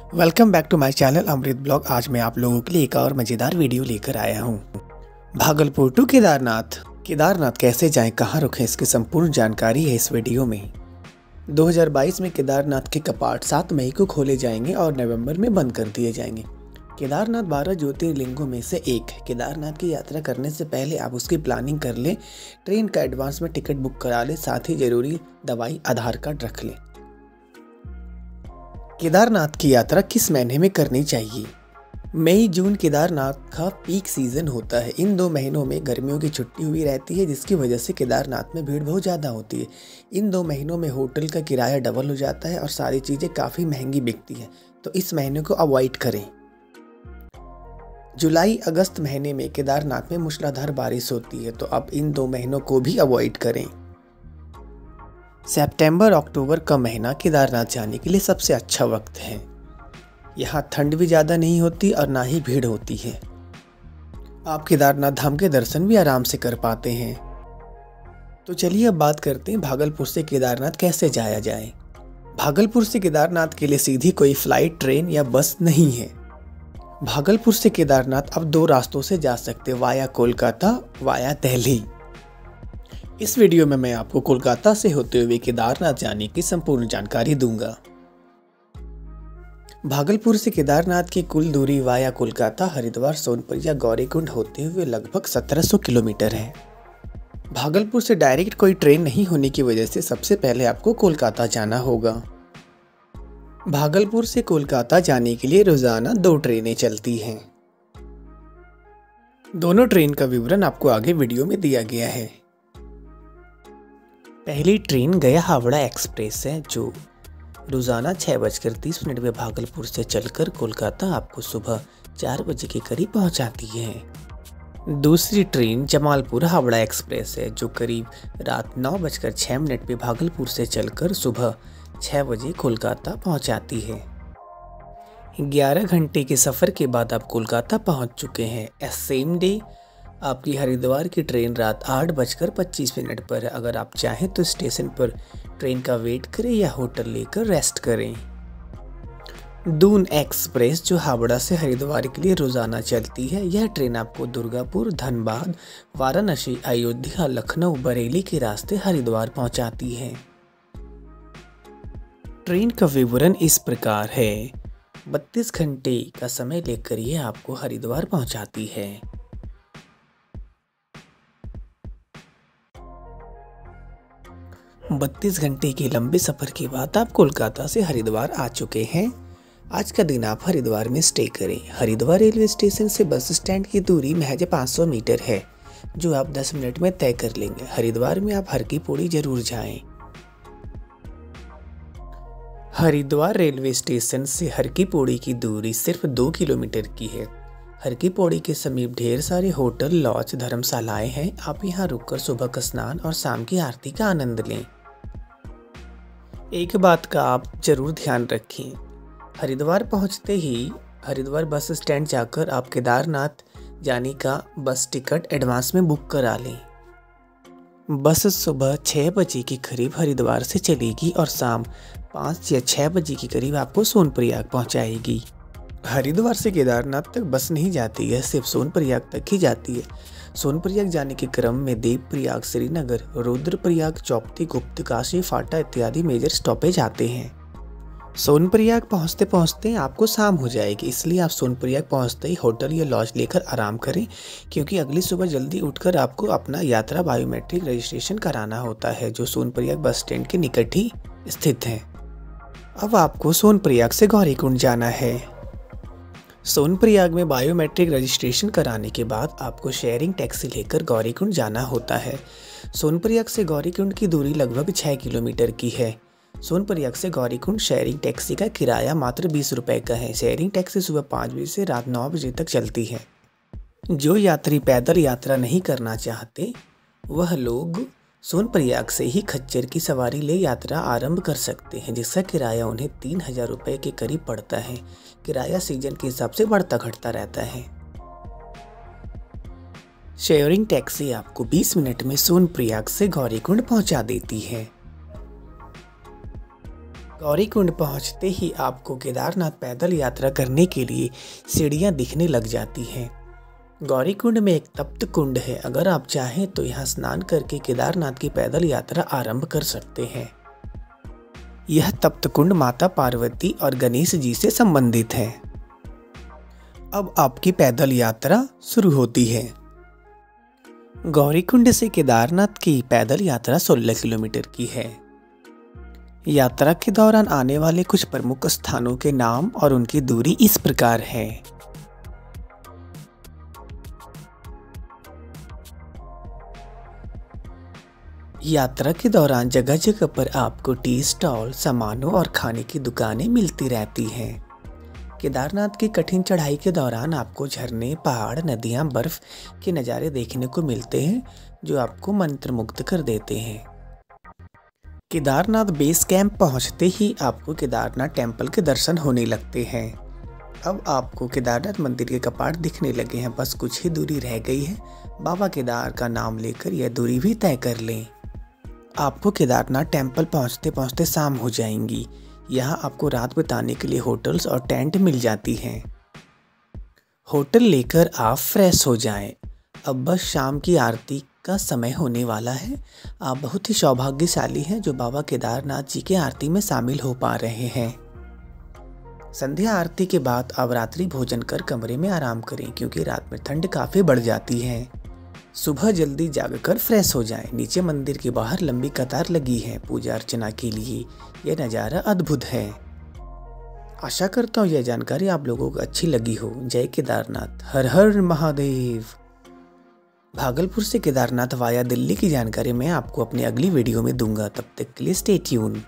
Welcome back to my channel Amrit blog. आज मैं आप लोगों के लिए एक और मज़ेदार वीडियो लेकर आया हूँ। भागलपुर टू केदारनाथ। केदारनाथ कैसे जाएं, कहाँ रुकें, इसकी संपूर्ण जानकारी है इस वीडियो में। 2022 में केदारनाथ के कपाट 7 मई को खोले जाएंगे और नवंबर में बंद कर दिए जाएंगे। केदारनाथ 12 ज्योतिर्लिंगों में से एक है। केदारनाथ की यात्रा करने से पहले आप उसकी प्लानिंग कर लें, ट्रेन का एडवांस में टिकट बुक करा लें, साथ ही जरूरी दवाई आधार कार्ड रख लें। केदारनाथ की यात्रा किस महीने में करनी चाहिए? मई जून केदारनाथ का पीक सीजन होता है। इन 2 महीनों में गर्मियों की छुट्टी हुई रहती है, जिसकी वजह से केदारनाथ में भीड़ बहुत ज़्यादा होती है। इन 2 महीनों में होटल का किराया डबल हो जाता है और सारी चीज़ें काफ़ी महंगी बिकती हैं, तो इस महीने को अवॉइड करें। जुलाई अगस्त महीने में केदारनाथ में मूसलाधार बारिश होती है, तो आप इन 2 महीनों को भी अवॉइड करें। सितंबर अक्टूबर का महीना केदारनाथ जाने के लिए सबसे अच्छा वक्त है। यहाँ ठंड भी ज़्यादा नहीं होती और ना ही भीड़ होती है। आप केदारनाथ धाम के दर्शन भी आराम से कर पाते हैं। तो चलिए अब बात करते हैं भागलपुर से केदारनाथ कैसे जाया जाए। भागलपुर से केदारनाथ के लिए सीधी कोई फ्लाइट, ट्रेन या बस नहीं है। भागलपुर से केदारनाथ अब 2 रास्तों से जा सकते हैं, वाया कोलकाता, वाया दिल्ली। इस वीडियो में मैं आपको कोलकाता से होते हुए केदारनाथ जाने की संपूर्ण जानकारी दूंगा। भागलपुर से केदारनाथ की कुल दूरी वाया कोलकाता, हरिद्वार, सोनपुर या गौरीकुंड होते हुए लगभग 1700 किलोमीटर है। भागलपुर से डायरेक्ट कोई ट्रेन नहीं होने की वजह से सबसे पहले आपको कोलकाता जाना होगा। भागलपुर से कोलकाता जाने के लिए रोजाना 2 ट्रेनें चलती हैं। दोनों ट्रेन का विवरण आपको आगे वीडियो में दिया गया है। पहली ट्रेन गया हावड़ा एक्सप्रेस है, जो रोज़ाना 6:30 में भागलपुर से चलकर कोलकाता आपको सुबह 4 बजे के करीब पहुंचाती है। दूसरी ट्रेन जमालपुर हावड़ा एक्सप्रेस है, जो करीब रात 9:06 पे भागलपुर से चलकर सुबह 6 बजे कोलकाता पहुंचाती है। 11 घंटे के सफ़र के बाद आप कोलकाता पहुंच चुके हैं। सेम डे आपकी हरिद्वार की ट्रेन रात 8:25 पर है। अगर आप चाहें तो स्टेशन पर ट्रेन का वेट करें या होटल लेकर रेस्ट करें। दून एक्सप्रेस, जो हावड़ा से हरिद्वार के लिए रोज़ाना चलती है, यह ट्रेन आपको दुर्गापुर, धनबाद, वाराणसी, अयोध्या, लखनऊ, बरेली के रास्ते हरिद्वार पहुंचाती है। ट्रेन का विवरण इस प्रकार है। 32 घंटे का समय लेकर यह आपको हरिद्वार पहुंचाती है। 32 घंटे के लंबे सफ़र के बाद आप कोलकाता से हरिद्वार आ चुके हैं। आज का दिन आप हरिद्वार में स्टे करें। हरिद्वार रेलवे स्टेशन से बस स्टैंड की दूरी महज 500 मीटर है, जो आप 10 मिनट में तय कर लेंगे। हरिद्वार में आप हर की पौड़ी जरूर जाएं। हरिद्वार रेलवे स्टेशन से हर की पौड़ी की दूरी सिर्फ 2 किलोमीटर की है। हर की पौड़ी के समीप ढेर सारे होटल, लॉज, धर्मशालाएं हैं। आप यहाँ रुककर सुबह का स्नान और शाम की आरती का आनंद लें। एक बात का आप जरूर ध्यान रखें, हरिद्वार पहुँचते ही हरिद्वार बस स्टैंड जाकर आप केदारनाथ जाने का बस टिकट एडवांस में बुक करा लें। बस सुबह 6 बजे के करीब हरिद्वार से चलेगी और शाम 5 या 6 बजे के करीब आपको सोनप्रयाग पहुंचाएगी। हरिद्वार से केदारनाथ तक बस नहीं जाती है, सिर्फ सोनप्रयाग तक ही जाती है। सोनप्रयाग जाने के क्रम में देवप्रयाग, श्रीनगर, रुद्रप्रयाग, चौपती, गुप्तकाशी, फाटा इत्यादि मेजर स्टॉपेज आते हैं। सोनप्रयाग पहुंचते पहुंचते आपको शाम हो जाएगी, इसलिए आप सोनप्रयाग पहुंचते ही होटल या लॉज लेकर आराम करें, क्योंकि अगली सुबह जल्दी उठकर आपको अपना यात्रा बायोमेट्रिक रजिस्ट्रेशन कराना होता है, जो सोनप्रयाग बस स्टैंड के निकट ही स्थित है। अब आपको सोनप्रयाग से गौरीकुंड जाना है। सोनप्रयाग में बायोमेट्रिक रजिस्ट्रेशन कराने के बाद आपको शेयरिंग टैक्सी लेकर गौरीकुंड जाना होता है। सोनप्रयाग से गौरीकुंड की दूरी लगभग 6 किलोमीटर की है। सोनप्रयाग से गौरीकुंड शेयरिंग टैक्सी का किराया मात्र 20 रुपये का है। शेयरिंग टैक्सी सुबह 5 बजे से रात 9 बजे तक चलती है। जो यात्री पैदल यात्रा नहीं करना चाहते, वह लोग सोनप्रयाग से ही खच्चर की सवारी ले यात्रा आरंभ कर सकते हैं, जिसका किराया उन्हें 3000 रुपये के करीब पड़ता है। किराया सीजन के हिसाब से बढ़ता घटता रहता है। शेयरिंग टैक्सी आपको 20 मिनट में सोनप्रयाग से गौरीकुंड पहुंचा देती है। गौरीकुंड पहुंचते ही आपको केदारनाथ पैदल यात्रा करने के लिए सीढ़ियां दिखने लग जाती हैं। गौरीकुंड में एक तप्त कुंड है। अगर आप चाहें तो यहाँ स्नान करके केदारनाथ की पैदल यात्रा आरंभ कर सकते हैं। यह तप्त कुंड माता पार्वती और गणेश जी से संबंधित है। अब आपकी पैदल यात्रा शुरू होती है। गौरीकुंड से केदारनाथ की पैदल यात्रा 16 किलोमीटर की है। यात्रा के दौरान आने वाले कुछ प्रमुख स्थानों के नाम और उनकी दूरी इस प्रकार है। यात्रा के दौरान जगह जगह पर आपको टी स्टॉल, सामानों और खाने की दुकानें मिलती रहती हैं। केदारनाथ की कठिन चढ़ाई के दौरान आपको झरने, पहाड़, नदियां, बर्फ के नज़ारे देखने को मिलते हैं जो आपको मंत्रमुग्ध कर देते हैं। केदारनाथ बेस कैंप पहुंचते ही आपको केदारनाथ टेम्पल के दर्शन होने लगते हैं। अब आपको केदारनाथ मंदिर के कपाट दिखने लगे हैं। बस कुछ ही दूरी रह गई है। बाबा केदार का नाम लेकर यह दूरी भी तय कर लें। आपको केदारनाथ टेम्पल पहुंचते पहुंचते शाम हो जाएंगी। यहाँ आपको रात बिताने के लिए होटल्स और टेंट मिल जाती हैं। होटल लेकर आप फ्रेश हो जाएं। अब बस शाम की आरती का समय होने वाला है। आप बहुत ही सौभाग्यशाली हैं जो बाबा केदारनाथ जी के आरती में शामिल हो पा रहे हैं। संध्या आरती के बाद आप रात्रि भोजन कर कमरे में आराम करें क्योंकि रात में ठंड काफ़ी बढ़ जाती है। सुबह जल्दी जागकर फ्रेश हो जाएं। नीचे मंदिर के बाहर लंबी कतार लगी है पूजा अर्चना के लिए। यह नज़ारा अद्भुत है। आशा करता हूँ यह जानकारी आप लोगों को अच्छी लगी हो। जय केदारनाथ, हर हर महादेव। भागलपुर से केदारनाथ वाया दिल्ली की जानकारी मैं आपको अपनी अगली वीडियो में दूंगा। तब तक के लिए स्टे ट्यून।